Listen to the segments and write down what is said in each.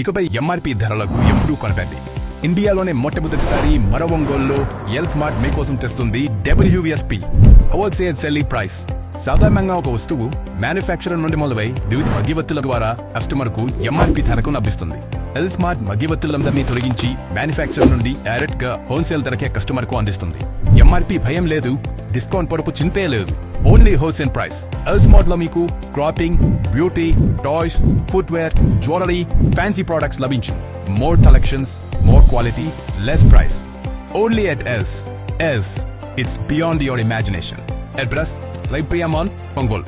ఇకపై ఎంఆర్పి ధరలకు ఎప్పుడూ కొనకండి. ఇండియాలోనే మొట్టమొదటిసారి మరో ఒంగోలులో ఎల్ స్మార్ట్ మీకోసం తెస్తుంది WSP హోల్సేల్ సెల్లింగ్ ప్రైస్. సాధారణంగా ఒక వస్తువు మ్యానుఫ్యాక్చరర్ నుండి మొదలై వివిధ మధ్యవర్తుల ద్వారా కస్టమర్ కు ఎంఆర్పి ధరకు లభిస్తుంది. ఎల్ స్మార్ట్ మధ్యవర్తులందరినీ తొలగించి మ్యానుఫ్యాక్చరర్ నుండి డైరెక్ట్ గా హోల్సేల్ ధరకే కస్టమర్ కు అందిస్తుంది. ఎంఆర్పి భయం లేదు, డిస్కౌంట్ పొరపు చింతే లేదు. Only wholesale price. L smart లో మీకు clothing, beauty, toys, footwear, jewellery, fancy products లభించు. More collections, more quality, less price. Only at L's. L's, it's beyond your imagination. Address లైప్రియామాన్, ఒంగోలు.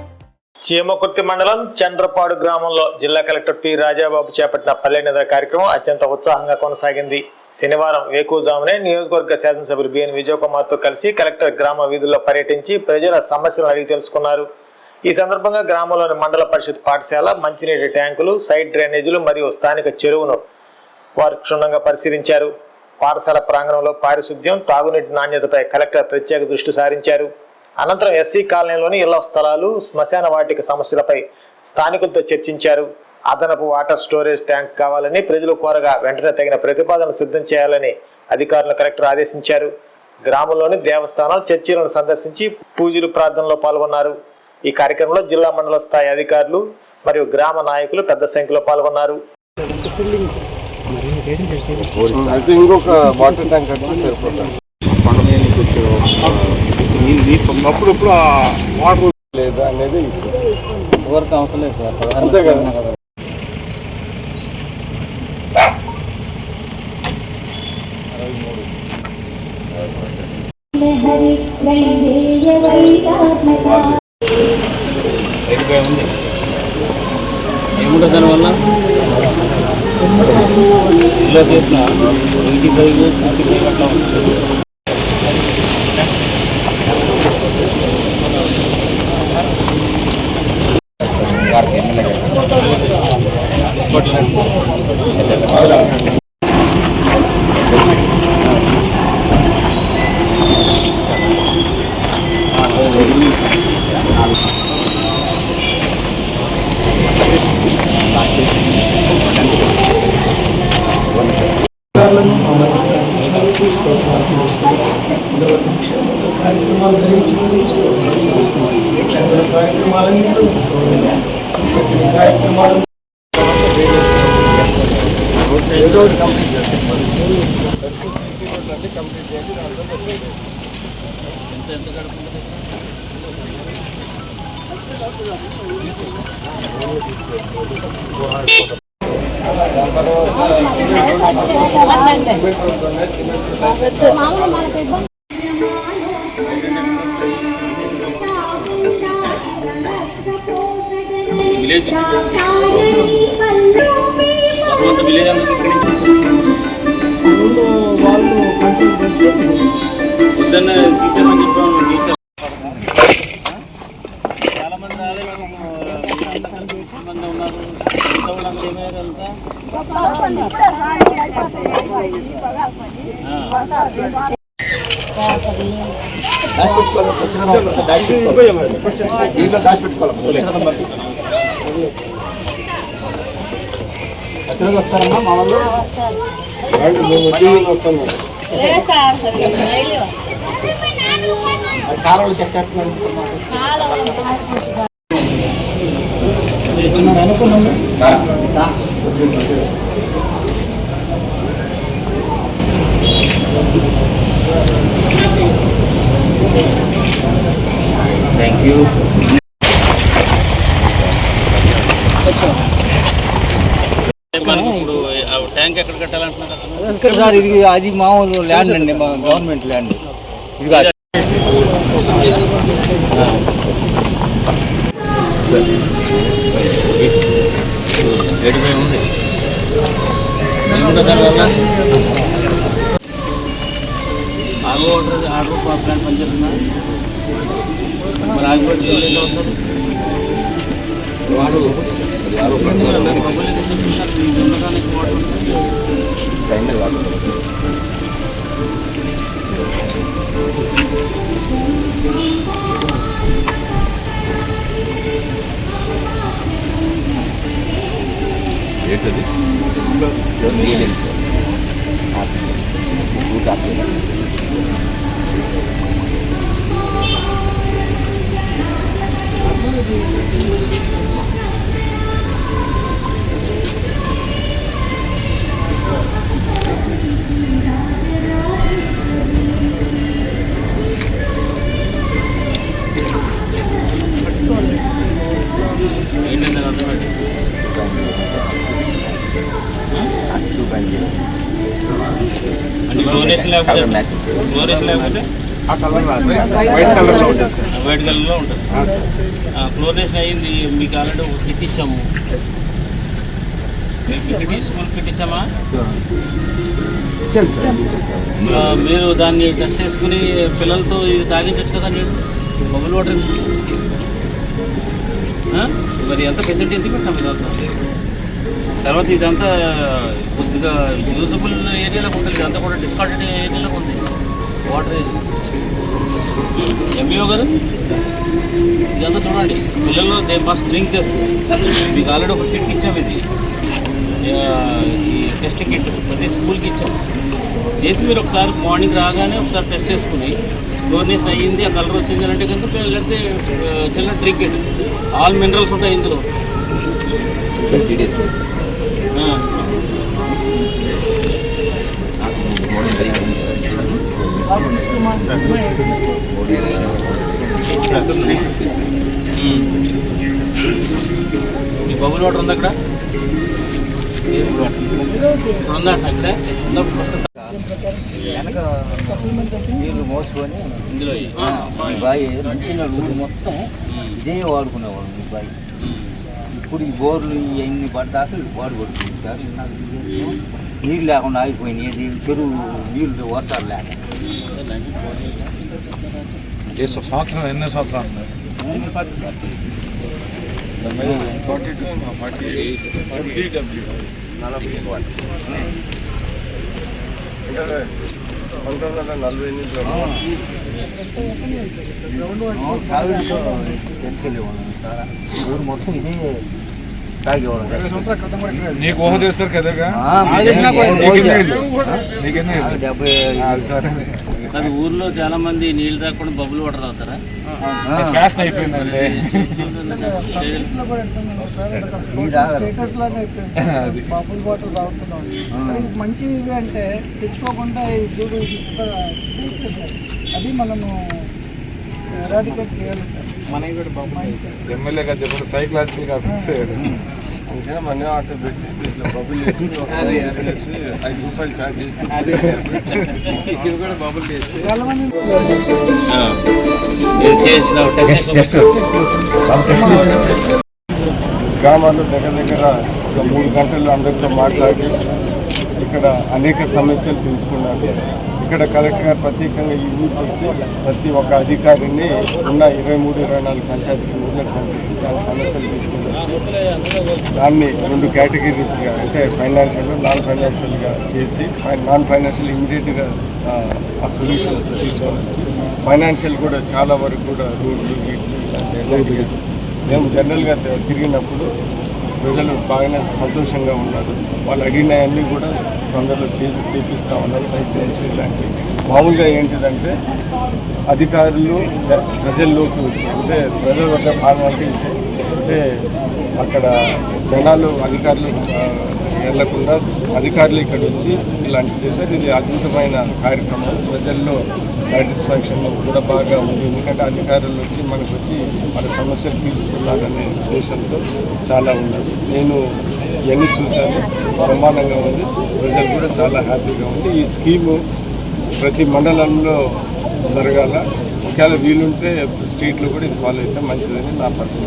చీమకుర్తి మండలం చంద్రపాడు గ్రామంలో జిల్లా కలెక్టర్ పి రాజాబాబు చేపట్టిన పల్లె నిద్ర కార్యక్రమం అత్యంత ఉత్సాహంగా కొనసాగింది. శనివారం వేకువజామునే నియోజకవర్గ శాసనసభ్యులు బిఎన్ విజయకుమార్ తో కలిసి కలెక్టర్ గ్రామ వీధుల్లో పర్యటించి ప్రజల సమస్యలను అడిగి తెలుసుకున్నారు. ఈ సందర్భంగా గ్రామంలోని మండల పరిషత్ పాఠశాల, మంచినీటి ట్యాంకులు, సైడ్ డ్రైనేజీలు మరియు స్థానిక చెరువును వారు క్షుణ్ణంగా పరిశీలించారు. పాఠశాల ప్రాంగణంలో పారిశుద్ధ్యం, తాగునీటి నాణ్యతపై కలెక్టర్ ప్రత్యేక దృష్టి సారించారు. అనంతరం ఎస్సీ కాలనీలోని ఇళ్ల స్థలాలు, శ్మశాన వాటిక సమస్యలపై స్థానికులతో చర్చించారు. అదనపు వాటర్ స్టోరేజ్ ట్యాంక్ కావాలని ప్రజలు కోరగా వెంటనే తగిన ప్రతిపాదనలు సిద్ధం చేయాలని అధికారులను కలెక్టర్ ఆదేశించారు. గ్రామంలోని దేవస్థానం, చర్చిలను సందర్శించి పూజలు, ప్రార్థనలో పాల్గొన్నారు. ఈ కార్యక్రమంలో జిల్లా మండల స్థాయి అధికారులు మరియు గ్రామ నాయకులు పెద్ద సంఖ్యలో పాల్గొన్నారు. అప్పుడప్పుడు వాటర్ లేదా అనేది ఎవరికి అవసరం లేదు సార్. అంతే కదా. ఏముంటుంది దానివల్ల ఇలా చేసిన 85 అట్లా వస్తుంది. విలేజ్ వద్దన్న తీసేమని చెప్పాము. చాలా మంది మంది ఉన్నారు. ఎక్కడికి వస్తారమ్మా మా వాళ్ళు? కాలువలు చెక్కేస్తున్నారు. అనుకున్నాము. Thank you. ఇప్పుడు ట్యాంక్ ఎక్కడ కట్టాలంటున్నారు సార్? ఇది అది మామూలు ల్యాండ్ అండి, మా గవర్నమెంట్ ల్యాండ్. ఇది కాదు ఉంది. దానివల్ల ఆర్డర్ ప్లాన్ పనిచేస్తుందా? మరి ఆగిపోతే అవుతుంది. ఏంటది క్లోరేషన్ లేకపోతే వైట్ కలర్లో ఉంటుంది సార్. వైట్ కలర్లో ఉంటుంది. క్లోరేషన్ అయ్యింది, మీకు ఆల్రెడీ ఒక కిట్ ఇచ్చాము. స్కూల్ కిట్ ఇచ్చామా? మీరు దాన్ని టెస్ట్ చేసుకుని పిల్లలతో ఇది తాగించవచ్చు కదా నేను బబుల్ వాటర్. మరి ఎంత ఫెసిలిటీ ఎందుకు పెట్టాము తర్వాత ఇదంతా కొద్దిగా యూజబుల్ ఏరియాలో ఉంటుంది, ఇదంతా కూడా డిస్కార్డెడ్ ఏరియాలో ఉంది వాటర్. ఎంబీఓ కదా ఇదంతా చూడండి, పిల్లలు దే మస్ట్ డ్రింక్ దిస్. మీకు ఆల్రెడీ ఒక కిట్ ఇచ్చాము, ఇది ఈ టెస్ట్ కిట్ ప్రతి స్కూల్కి ఇచ్చాం. చేసి మీరు ఒకసారి మార్నింగ్ రాగానే ఒకసారి టెస్ట్ చేసుకుని క్లోరినేషన్ అయ్యింది, ఆ కలర్ వచ్చింది అంటే కనుక పిల్లలైతే children drink it. All minerals ఉంటాయి ఇందులో. ఈ బబుల్ వాటర్ ఉంది అక్కడ, ఉందా అక్కడ వెనక నీళ్ళు మోసుకొని ఇందులో ఈ బావి మంచిగా ఊరు మొత్తం ఇదే వాడుకునేవాడు ఈ బావి. ఇప్పుడు ఈ బోర్లు ఇవన్నీ పడ్డాక వాడుకొడుతుంది సార్. నీళ్ళు లేకుండా ఆగిపోయినాయి, ఇది చెరువు నీళ్ళు వర్షాలు లేక. సంవత్సరం ఎన్ని సంవత్సరాలు కావిడితో తీసుకెళ్ళేవాళ్ళం సార్. ఊరు మొత్తం ఇదే తాగేవాళ్ళం. నీకు ఊహ తెలుస్తారు కదగా 70 అది ఊర్లో చాలా మంది నీళ్ళు రాకుండా బబుల్ వాటర్ తాగుతారా? ఫాస్ట్ అయిపోయిందండి. బబుల్ వాటర్ తాగుతున్నాం. మంచివి ఇవి అంటే తెచ్చుకోకుండా చూడు అది మనము ఎరాడికేట్ చేయాలి సార్. మనకి కూడా ఎమ్మెల్యే గారు చెప్పారు సైకలాజికల్గా ఫిక్స్ అయ్యారు. మన ఆటో పెట్టి ఇట్లా బబుల్ వేసి 5 రూపాయలు ఛార్జ్ చేసి ఇది కూడా బబుల్ చేసి చాలా మంది గ్రామాల్లో దగ్గర దగ్గర ఒక 3 గంటలు అందరితో మాట్లాడి ఇక్కడ అనేక సమస్యలు తెలుసుకున్నారు. ఇక్కడ కలెక్టర్ గారు ప్రత్యేకంగా ఈ ఊరికి వచ్చి ప్రతి ఒక్క అధికారిని ఉన్న 23-24 పంచాయతీ ఊళ్ళకి పంపించి దాని సమస్యలు తీసుకుని వచ్చి దాన్ని 2 కేటగిరీస్గా అంటే ఫైనాన్షియల్, నాన్ ఫైనాన్షియల్గా చేసి నాన్ ఫైనాన్షియల్ ఇమీడియట్గా ఆ సొల్యూషన్స్ తీసుకొని వచ్చి ఫైనాన్షియల్ కూడా చాలా వరకు కూడా రోడ్లు వీట్లు ఇలాంటి మేము జనరల్గా తిరిగినప్పుడు ప్రజలు బాగానే సంతోషంగా ఉన్నారు. వాళ్ళు అడిగినవన్నీ కూడా తొందరలో చేపిస్తూ ఉన్నారు. సైన్స్ ఇలాంటివి మామూలుగా ఏంటిదంటే అధికారులు ప్రజల్లోకి వచ్చి అంటే ప్రజల వద్ద ఫార్మాలిటీ ఇచ్చి అంటే అక్కడ జనాలు అధికారులు వెళ్లకుండా అధికారులు ఇక్కడ వచ్చి ఇలాంటివి చేశారు. ఇది అద్భుతమైన కార్యక్రమం. ప్రజల్లో సాటిస్ఫాక్షన్ కూడా బాగా ఉంది. ఎందుకంటే అధికారులు వచ్చి మనకు వచ్చి వాళ్ళ సమస్యలు తీరుస్తున్నారనే ఉద్దేశంతో చాలా ఉన్నారు. నేను ఇవన్నీ చూశాను, బ్రహ్మాండంగా ఉంది. ప్రజలు కూడా చాలా హ్యాపీగా ఉంది. ఈ స్కీము ప్రతి మండలంలో జరగాల. ఒకవేళ వీలుంటే స్ట్రీట్లో కూడా ఇది ఫాలో అయితే మంచిదని నా పర్సనల్